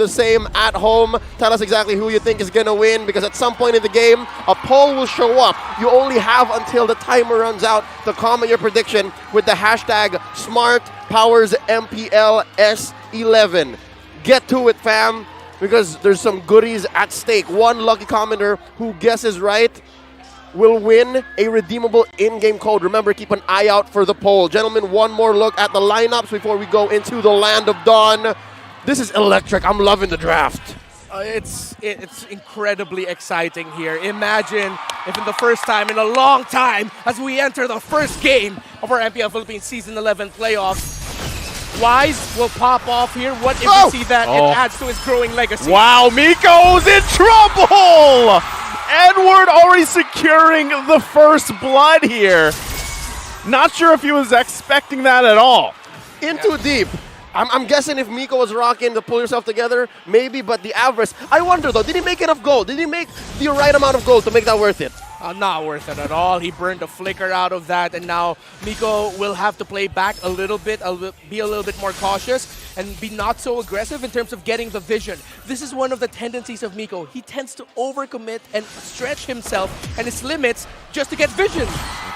the same at home. Tell us exactly who you think is going to win, because at some point in the game, a poll will show up. You only have until the timer runs out to comment your prediction with the hashtag SmartPowersMPLS11. Get to it, fam, because there's some goodies at stake. One lucky commenter who guesses right will win a redeemable in-game code. Remember, keep an eye out for the poll. Gentlemen, one more look at the lineups before we go into the Land of Dawn. This is electric. I'm loving the draft. It's incredibly exciting here. Imagine if in the first time in a long time, as we enter the first game of our MPL Philippines Season 11 playoffs, Wise will pop off here. What if we see that it adds to his growing legacy? Wow, Miko's in trouble! Edward already securing the first blood here. Not sure if he was expecting that at all. In too deep. I'm guessing if Miko was rocking to pull yourself together, maybe, but the avarice. I wonder though, did he make enough gold? Did he make the right amount of gold to make that worth it? Not worth it at all. He burned a flicker out of that, and now Miko will have to play back a little bit, be a little bit more cautious, and be not so aggressive in terms of getting the vision. This is one of the tendencies of Miko. He tends to overcommit and stretch himself and his limits just to get vision.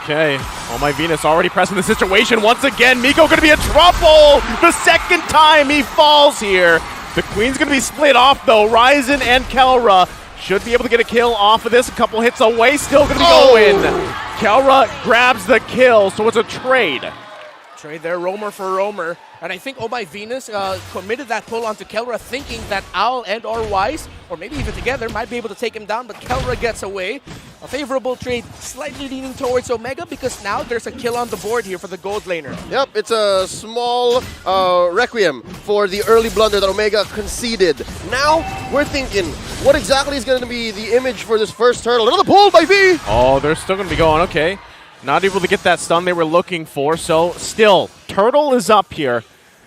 Okay, ohmyvenus already pressing the situation once again. Miko gonna be in trouble! The second time he falls here. The Queen's gonna be split off though. Ryzen and Kelra should be able to get a kill off of this. A couple hits away, still gonna be going. Kelra grabs the kill, so it's a trade. Trade there, roamer for roamer. And I think ohmyvenus committed that pull onto Kelra, thinking that Owl and or Wise, or maybe even together, might be able to take him down, but Kelra gets away. A favorable trade, slightly leaning towards Omega, because now there's a kill on the board here for the gold laner. Yep, it's a small requiem for the early blunder that Omega conceded. Now, we're thinking, what exactly is going to be the image for this first turtle? Another pull by V! Oh, they're still going to be going, okay. Not able to get that stun they were looking for, so still, Turtle is up here.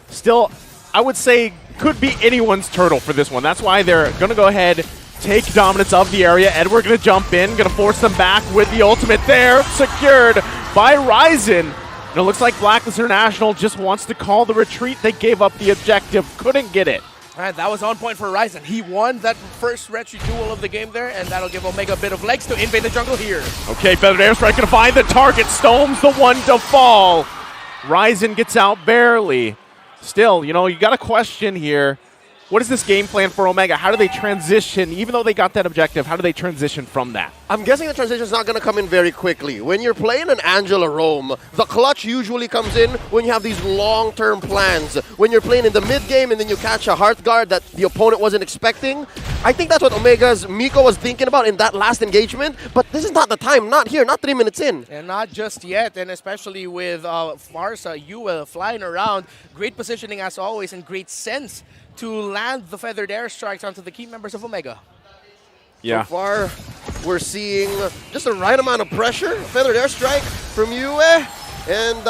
Still, I would say, could be anyone's Turtle for this one. That's why they're going to go ahead, take dominance of the area. Edward going to jump in, going to force them back with the ultimate there, secured by Ryzen. And it looks like Blacklist International just wants to call the retreat. They gave up the objective, couldn't get it. All right, that was on point for Ryzen. He won that first retry duel of the game there, and that'll give Omega a bit of legs to invade the jungle here. Okay, Feathered Airstrike gonna find the target. Stone's the one to fall. Ryzen gets out barely. Still, you know, you got a question here. What is this game plan for Omega? How do they transition? Even though they got that objective, how do they transition from that? I'm guessing the transition is not going to come in very quickly. When you're playing an Angela roam, the clutch usually comes in when you have these long-term plans. When you're playing in the mid-game and then you catch a Hearthguard that the opponent wasn't expecting. I think that's what Omega's Miko was thinking about in that last engagement. But this is not the time, not here, not 3 minutes in. And not just yet, and especially with Farsa, you flying around. Great positioning as always, and great sense to land the feathered airstrikes onto the key members of Omega. Yeah. So far, we're seeing just the right amount of pressure. Feathered airstrike from pheww. And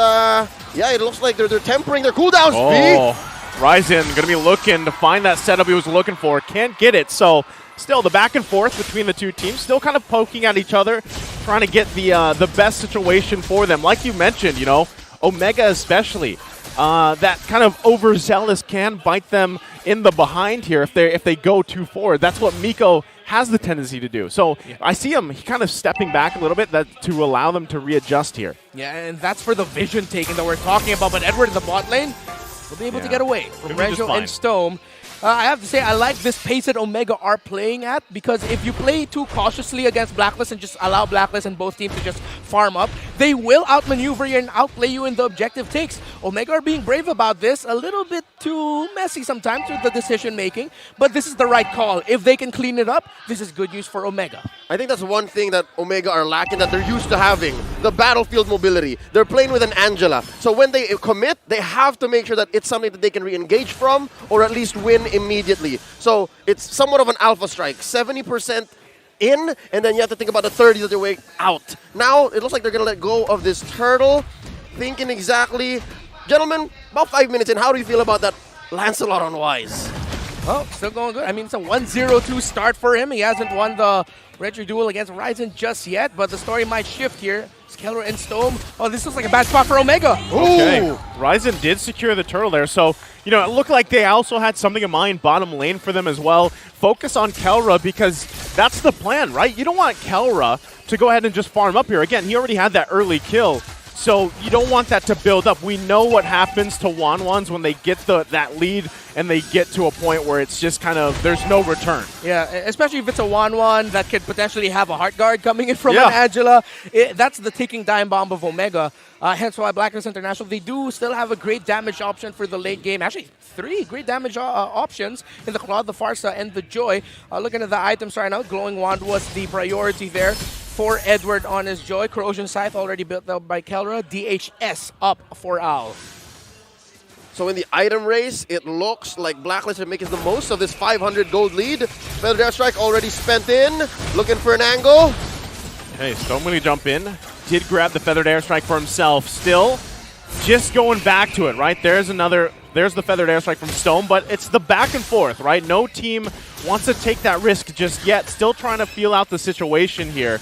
yeah, it looks like they're tempering their cooldowns. Ryzen going to be looking to find that setup he was looking for. Can't get it. So still the back and forth between the two teams, still kind of poking at each other, trying to get the best situation for them. Like you mentioned, you know, Omega especially. That kind of overzealous can bite them in the behind here if they go too forward. That's what Miko has the tendency to do. So I see him kind of stepping back a little bit to allow them to readjust here. Yeah, and that's for the vision taking that we're talking about. But Edward in the bot lane will be able to get away from Renjo and Stone. I have to say, I like this pace that Omega are playing at, because if you play too cautiously against Blacklist and just allow Blacklist and both teams to just farm up, they will outmaneuver you and outplay you in the objective takes. Omega are being brave about this, a little bit too messy sometimes with the decision making, but this is the right call. If they can clean it up, this is good news for Omega. I think that's one thing that Omega are lacking that they're used to having, the battlefield mobility. They're playing with an Angela. So when they commit, they have to make sure that it's something that they can re-engage from or at least win immediately. So it's somewhat of an alpha strike. 70% in, and then you have to think about the 30 that they're way out. Now, it looks like they're going to let go of this turtle. Thinking exactly. Gentlemen, about 5 minutes in, how do you feel about that Lancelot on Wise? Oh, still going good. I mean, it's a 1-0-2 start for him. He hasn't won the retro duel against Ryzen just yet, but the story might shift here. Keller and Stome. Oh, this looks like a bad spot for Omega. Okay. Ryzen did secure the turtle there, so, you know, it looked like they also had something in mind bottom lane for them as well. Focus on Kelra because that's the plan, right? You don't want Kelra to go ahead and just farm up here. Again, he already had that early kill, so you don't want that to build up. We know what happens to Wanwans when they get that lead and they get to a point where it's just kind of, there's no return. Yeah, especially if it's a 1-1 that could potentially have a heart guard coming in from an Angela. That's the ticking time bomb of Omega. Hence why Blacklist International, they do still have a great damage option for the late game. Actually, 3 great damage options in the Claude, the Farsa, and the Joy. Looking at the items right now, Glowing Wand was the priority there for Edward on his Joy. Corrosion Scythe already built up by Kelra. DHS up for Owl. So in the item race, it looks like Blacklist are making the most of this 500 gold lead. Feather Airstrike already spent in, looking for an angle. Hey, Stone when he jump in, did grab the Feathered Airstrike for himself. Still, just going back to it, right? There's the Feathered Airstrike from Stone, but it's the back and forth, right? No team wants to take that risk just yet. Still trying to feel out the situation here.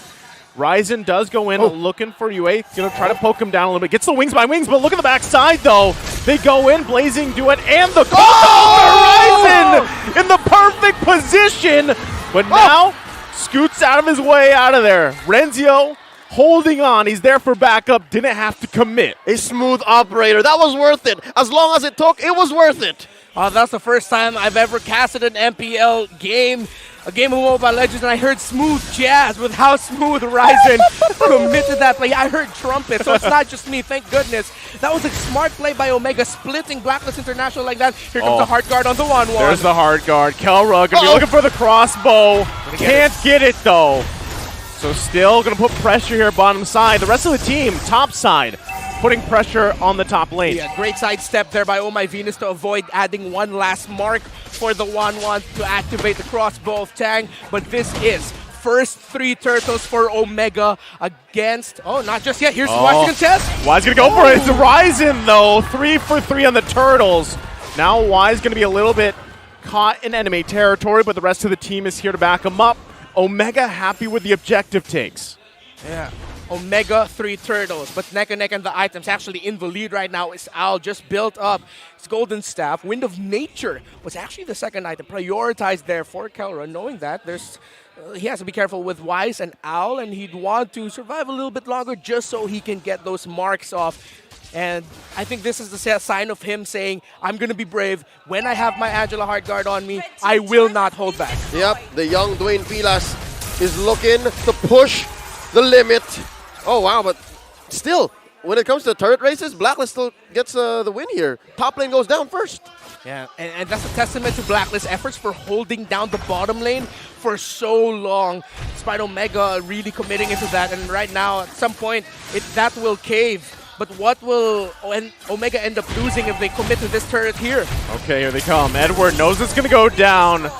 Ryzen does go in looking for UA. Gonna try to poke him down a little bit. Gets the wings by wings, but look at the backside though. They go in, Blazing Duet, and the Ryzen in the perfect position. But now, scoots out of his way out of there. Renzio holding on. He's there for backup. Didn't have to commit. A smooth operator. That was worth it. As long as it took, it was worth it. That's the first time I've ever casted an MPL game. A game of Mobile Legends, and I heard smooth jazz with how smooth Ryzen committed that play. I heard trumpet, so it's not just me, thank goodness. That was a smart play by Omega, splitting Blacklist International like that. Here comes the hard guard on the 1-1. There's the hard guard. Kelra gonna be looking for the crossbow. Can't get it though. So still gonna put pressure here bottom side. The rest of the team, top side, putting pressure on the top lane. Yeah, great sidestep there by ohmyvenus to avoid adding one last mark for the 1-1 to activate the crossbow of Tang. But this is first 3 turtles for Omega against... Oh, not just yet. Here's Wise contest. Wise gonna go for it. It's Ryzen though. 3 for 3 on the turtles. Now Wise gonna be a little bit caught in enemy territory, but the rest of the team is here to back him up. Omega happy with the objective takes. Yeah. Omega 3 turtles, but neck and neck and the items actually in the lead right now is Owl, just built up his golden staff. Wind of Nature was actually the second item, prioritized there for Kelra, knowing that there's he has to be careful with Wise and Owl, and he'd want to survive a little bit longer just so he can get those marks off. And I think this is the sign of him saying, I'm going to be brave. When I have my Angela Hard Guard on me, I will not hold back. Yep, the young Dwayne Pilas is looking to push the limit. Oh, wow, but still, when it comes to turret races, Blacklist still gets the win here. Top lane goes down first. Yeah, and that's a testament to Blacklist's efforts for holding down the bottom lane for so long, despite Omega really committing into that. And right now, at some point, that will cave. But what will Omega end up losing if they commit to this turret here? Okay, here they come. Edward knows it's going to go down.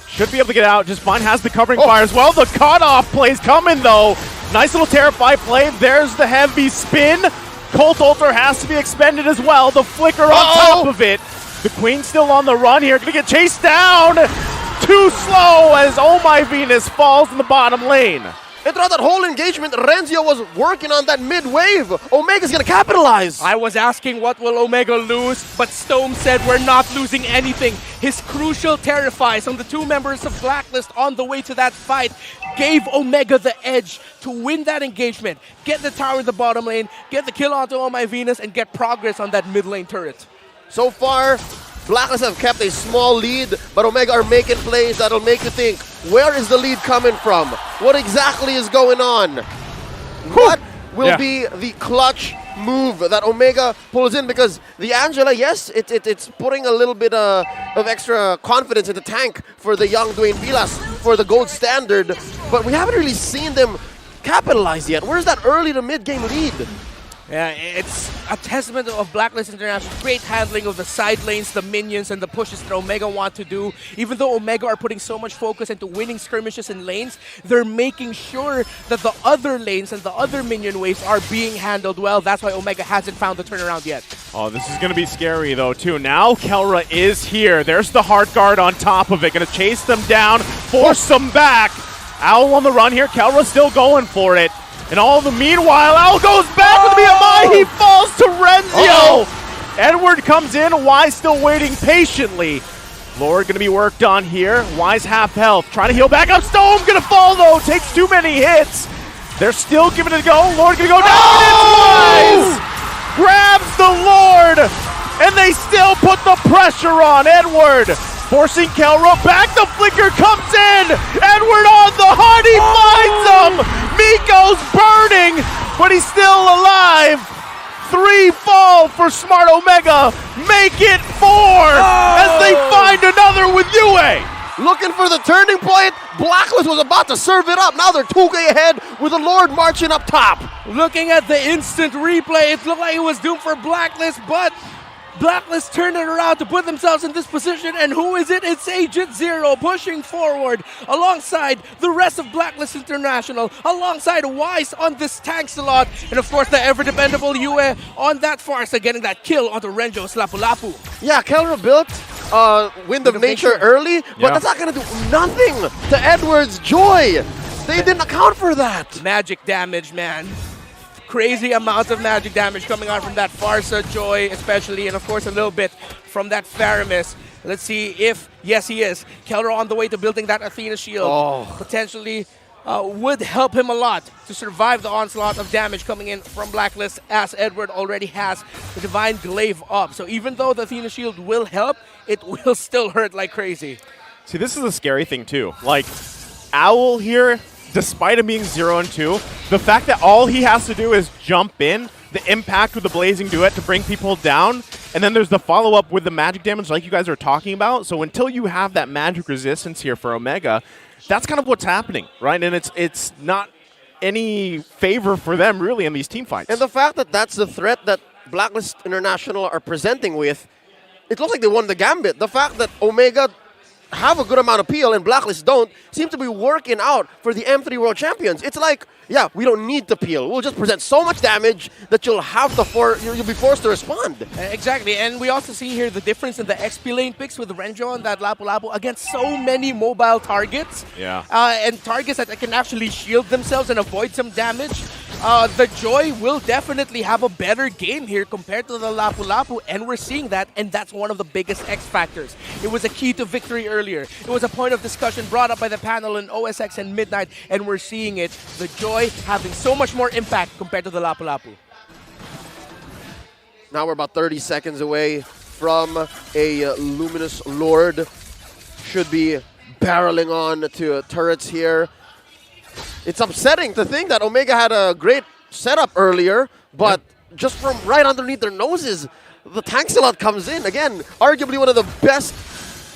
Should be able to get out just fine. Has the covering fire as well. The cutoff play's coming, though. Nice little Terrify play. There's the heavy spin. Colt Ulter has to be expended as well. The flicker on top of it. The Queen's still on the run here. Going to get chased down. Too slow as ohmyvenus falls in the bottom lane. And throughout that whole engagement, Renzio was working on that mid-wave. Omega's going to capitalize. I was asking what will Omega lose, but Stone said we're not losing anything. His crucial Terrifies on the 2 members of Blacklist on the way to that fight gave Omega the edge to win that engagement, get the tower in the bottom lane, get the kill onto ohmyvenus, and get progress on that mid lane turret. So far, Blacklist have kept a small lead, but Omega are making plays that'll make you think, where is the lead coming from? What exactly is going on? What will be the clutch move that Omega pulls in? Because the Angela, yes, it's putting a little bit of extra confidence in the tank for the young Dwayne Pilas for the gold standard, but we haven't really seen them capitalize yet. Where's that early to mid-game lead? Yeah, it's a testament of Blacklist International. Great handling of the side lanes, the minions, and the pushes that Omega want to do. Even though Omega are putting so much focus into winning skirmishes and lanes, they're making sure that the other lanes and the other minion waves are being handled well. That's why Omega hasn't found the turnaround yet. Oh, this is going to be scary, though, too. Now Kelra is here. There's the hard guard on top of it. Going to chase them down, force them back. Owl on the run here. Kelra still going for it. And all the meanwhile, Owl goes back with the BMI. He falls to Renzio. Edward comes in. Wise still waiting patiently. Lord going to be worked on here. Wise half health. Trying to heal back up. Stone going to fall, though. Takes too many hits. They're still giving it a go. Lord going to go down. And it's Wise. Grabs the Lord. And they still put the pressure on Edward. Forcing Kelra back, the flicker comes in! Edward on the heart, he finds him! Miko's burning, but he's still alive! 3 fall for Smart Omega, make it 4 as they find another with Yue! Looking for the turning point, Blacklist was about to serve it up, now they're 2K ahead with the Lord marching up top! Looking at the instant replay, it looked like it was doomed for Blacklist, but Blacklist turned it around to put themselves in this position, and who is it? It's Agent Zero pushing forward alongside the rest of Blacklist International, alongside Wise on this tank slot, and of course the ever-dependable Yue on that far side, getting that kill onto Renjo's Lapu-Lapu. Yeah, Kelra built Wind of Nature early, but that's not going to do nothing to Edward's Joy. They didn't account for that. Magic damage, man. Crazy amounts of magic damage coming out from that Farsa Joy especially, and of course a little bit from that Faramis. Let's see if, yes he is, Kelra on the way to building that Athena shield. Potentially would help him a lot to survive the onslaught of damage coming in from Blacklist, as Edward already has the Divine Glaive up. So even though the Athena shield will help, it will still hurt like crazy. See, this is a scary thing too. Like, Owl here, despite him being 0-2, the fact that all he has to do is jump in, the impact with the Blazing Duet to bring people down, and then there's the follow-up with the magic damage like you guys are talking about. So until you have that magic resistance here for Omega, that's kind of what's happening, right? And it's not any favor for them, really, in these team fights. And the fact that that's the threat that Blacklist International are presenting with, it looks like they won the gambit. The fact that Omega have a good amount of peel and Blacklist don't seem to be working out for the M3 World Champions. It's like, yeah, we don't need to peel. We'll just present so much damage that you'll have to you'll be forced to respond. Exactly, and we also see here the difference in the XP lane picks with Renjo and that Lapu-Lapu against so many mobile targets. Yeah. And targets that can actually shield themselves and avoid some damage. The Joy will definitely have a better game here compared to the Lapu-Lapu, and we're seeing that, and that's one of the biggest X factors. It was a key to victory earlier. It was a point of discussion brought up by the panel in OSX and Midnight, and we're seeing it. The Joy having so much more impact compared to the Lapu-Lapu. Now we're about 30 seconds away from a Luminous Lord. Should be barreling on to turrets here. It's upsetting to think that Omega had a great setup earlier, but just from right underneath their noses, the tank slot comes in. Again, arguably one of the best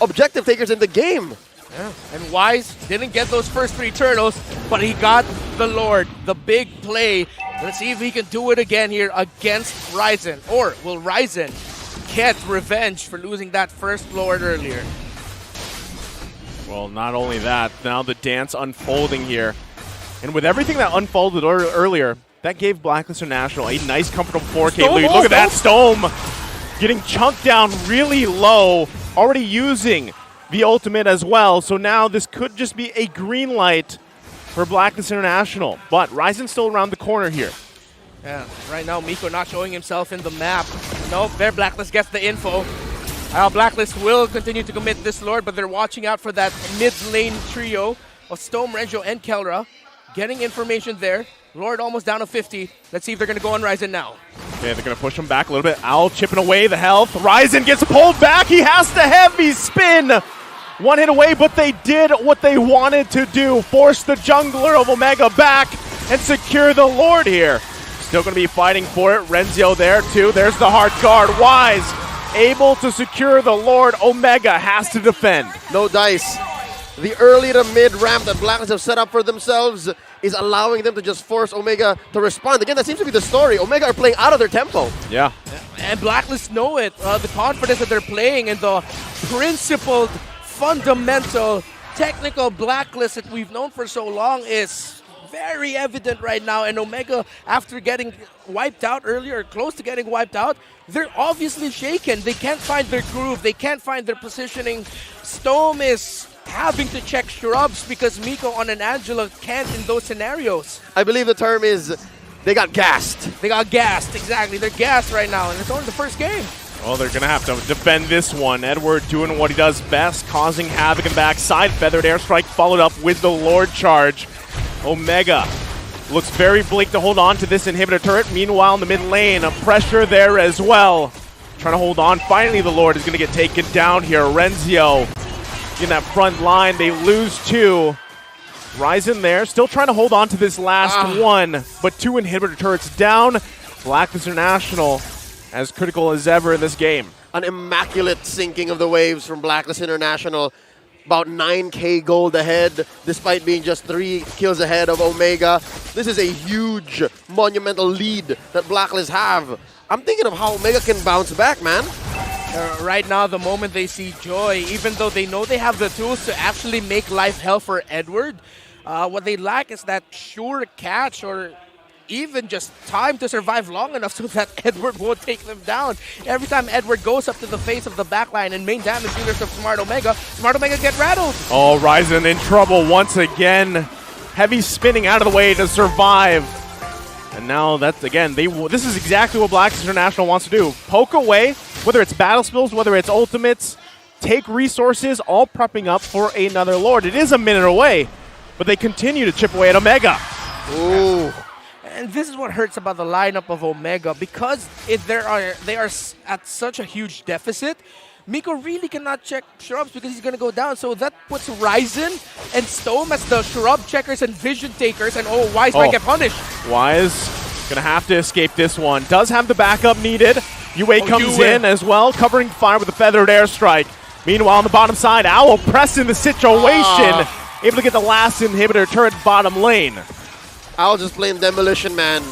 objective takers in the game. Yeah. And Wise didn't get those first 3 turtles, but he got the Lord, the big play. Let's see if he can do it again here against Ryzen. Or will Ryzen get revenge for losing that first Lord earlier? Well, not only that, now the dance unfolding here. And with everything that unfolded earlier, that gave Blacklist International a nice, comfortable 4K lead. Look at that, Stome getting chunked down really low, already using the ultimate as well. So now this could just be a green light for Blacklist International. But Ryzen's still around the corner here. Yeah, right now Miko not showing himself in the map. Nope, there Blacklist gets the info. Blacklist will continue to commit this Lord, but they're watching out for that mid-lane trio of Stome, Renjo, and Kelra. Getting information there. Lord almost down to 50. Let's see if they're going to go on Ryzen now. Okay, they're going to push him back a little bit. Owl chipping away the health. Ryzen gets pulled back. He has to heavy spin. One hit away, but they did what they wanted to do. Force the jungler of Omega back and secure the Lord here. Still going to be fighting for it. Renzio there too. There's the hard guard. Wise able to secure the Lord. Omega has to defend. No dice. the early to mid ramp that Blacklist have set up for themselves is allowing them to just force Omega to respond. Again, that seems to be the story. Omega are playing out of their tempo. Yeah. And Blacklist know it. The confidence that they're playing and the principled, fundamental, technical Blacklist that we've known for so long is very evident right now. And Omega, after getting wiped out earlier, close to getting wiped out, they're obviously shaken. They can't find their groove. They can't find their positioning. Stome is having to check shrubs because Miko on an Angela can't in those scenarios. I believe the term is they got gassed. They got gassed, exactly. They're gassed right now, and it's only the first game. Well, they're going to have to defend this one. Edward doing what he does best, causing havoc in backside. Feathered airstrike followed up with the Lord charge. Omega looks very bleak to hold on to this inhibitor turret. Meanwhile, in the mid lane, a pressure there as well. Trying to hold on. Finally, the Lord is going to get taken down here. Renzio in that front line. They lose 2. Ryzen there, still trying to hold on to this last one, but 2 inhibitor turrets down. Blacklist International as critical as ever in this game. An immaculate sinking of the waves from Blacklist International. About 9K gold ahead, despite being just 3 kills ahead of Omega. This is a huge, monumental lead that Blacklist have. I'm thinking of how Omega can bounce back, man. Right now, the moment they see Joy, even though they know they have the tools to actually make life hell for Edward, what they lack is that sure catch or even just time to survive long enough so that Edward won't take them down. Every time Edward goes up to the face of the backline and main damage dealers of Smart Omega get rattled. Oh, Ryzen in trouble once again. Heavy spinning out of the way to survive. And now that's, again, this is exactly what Blacklist International wants to do. Poke away, whether it's battle spills, whether it's ultimates, take resources, all prepping up for another Lord. It is a minute away, but they continue to chip away at Omega. Ooh. And this is what hurts about the lineup of Omega, because they are at such a huge deficit. Miko really cannot check shrubs because he's going to go down. So that puts Ryzen and Stome as the shrub checkers and vision takers. And Wise might get punished. Wise going to have to escape this one. Does have the backup needed. Yue comes in as well, covering fire with a feathered airstrike. Meanwhile, on the bottom side, Owl pressing the situation. Able to get the last inhibitor turret bottom lane. Owl just playing Demolition Man.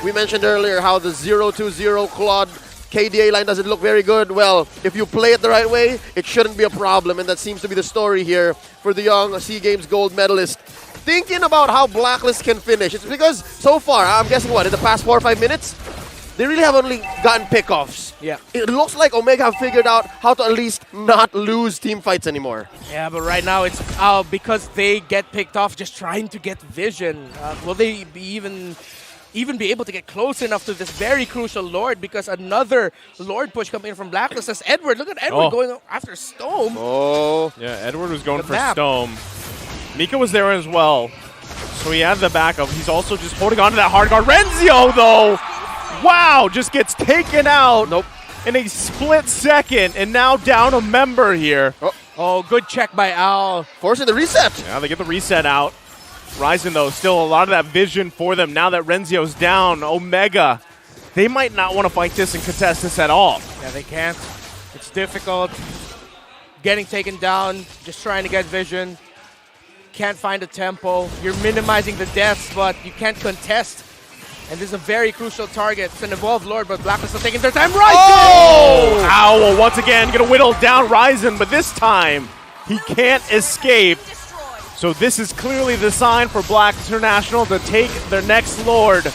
We mentioned earlier how the 0-2-0 Claude KDA line doesn't look very good. Well, if you play it the right way, it shouldn't be a problem, and that seems to be the story here for the young SEA Games gold medalist. Thinking about how Blacklist can finish, it's because so far, I'm guessing what, in the past 4 or 5 minutes, they really have only gotten pickoffs. Yeah. It looks like Omega have figured out how to at least not lose team fights anymore. Yeah, but right now it's because they get picked off just trying to get vision. Will they be even be able to get close enough to this very crucial Lord, because another Lord push coming in from Blacklist as Edward. Look at Edward going after Stome. Oh. Yeah, Edward was going for Stome. Mika was there as well, so he had the backup. He's also just holding on to that hard guard. Renzio, though, wow, just gets taken out in a split second, and now down a member here. Oh, good check by Owl. Forcing the reset. Yeah, they get the reset out. Ryzen, though, still a lot of that vision for them now that Renzio's down. Omega, they might not want to fight this and contest this at all. Yeah, they can't. It's difficult. Getting taken down, just trying to get vision. Can't find a tempo. You're minimizing the deaths, but you can't contest. And this is a very crucial target. It's an evolved Lord, but Blacklist are taking their time. Ryzen! Oh! Owl once again going to whittle down Ryzen, but this time he can't escape. So this is clearly the sign for Blacklist International to take their next Lord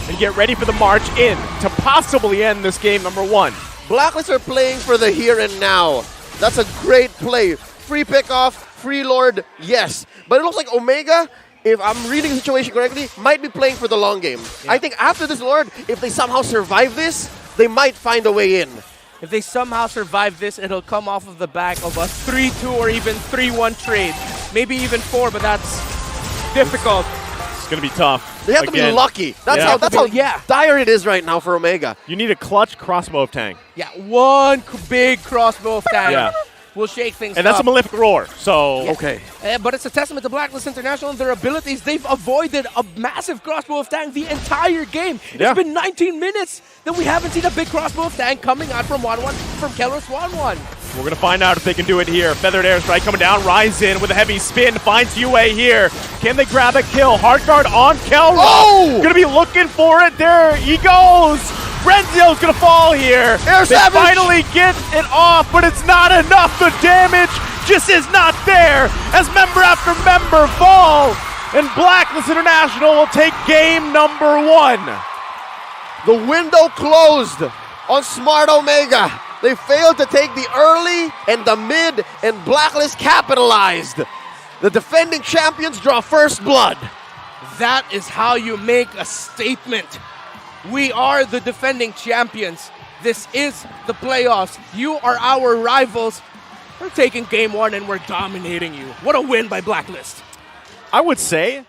and get ready for the march in to possibly end this game number 1. Blacklist are playing for the here and now. That's a great play. Free pickoff, free Lord, yes. But it looks like Omega, if I'm reading the situation correctly, might be playing for the long game. Yeah. I think after this Lord, if they somehow survive this, they might find a way in. If they somehow survive this, it'll come off of the back of a 3-2 or even 3-1 trade. Maybe even 4, but that's difficult. It's going to be tough. They have to be lucky. That's how dire it is right now for Omega. You need a clutch crossbow tank. Yeah, one big crossbow tank will shake things up. And that's a Malefic Roar, so... Yeah. Okay. But it's a testament to Blacklist International and their abilities. They've avoided a massive crossbow of tank the entire game. It's been 19 minutes that we haven't seen a big crossbow of tank coming out from 1-1 from Keller Swan 1. We're going to find out if they can do it here. Feathered airstrike coming down. Rise in with a heavy spin. Finds UA here. Can they grab a kill? Hard guard on Kelra. Oh! Going to be looking for it. There he goes. Brenzio's going to fall here. Air They Savage! finally get it off, but it's not enough. The damage just is not there as member after member fall. And Blacklist International will take game number 1. The window closed on Smart Omega. They failed to take the early and the mid, and Blacklist capitalized. The defending champions draw first blood. That is how you make a statement. We are the defending champions. This is the playoffs. You are our rivals. We're taking game 1 and we're dominating you. What a win by Blacklist. I would say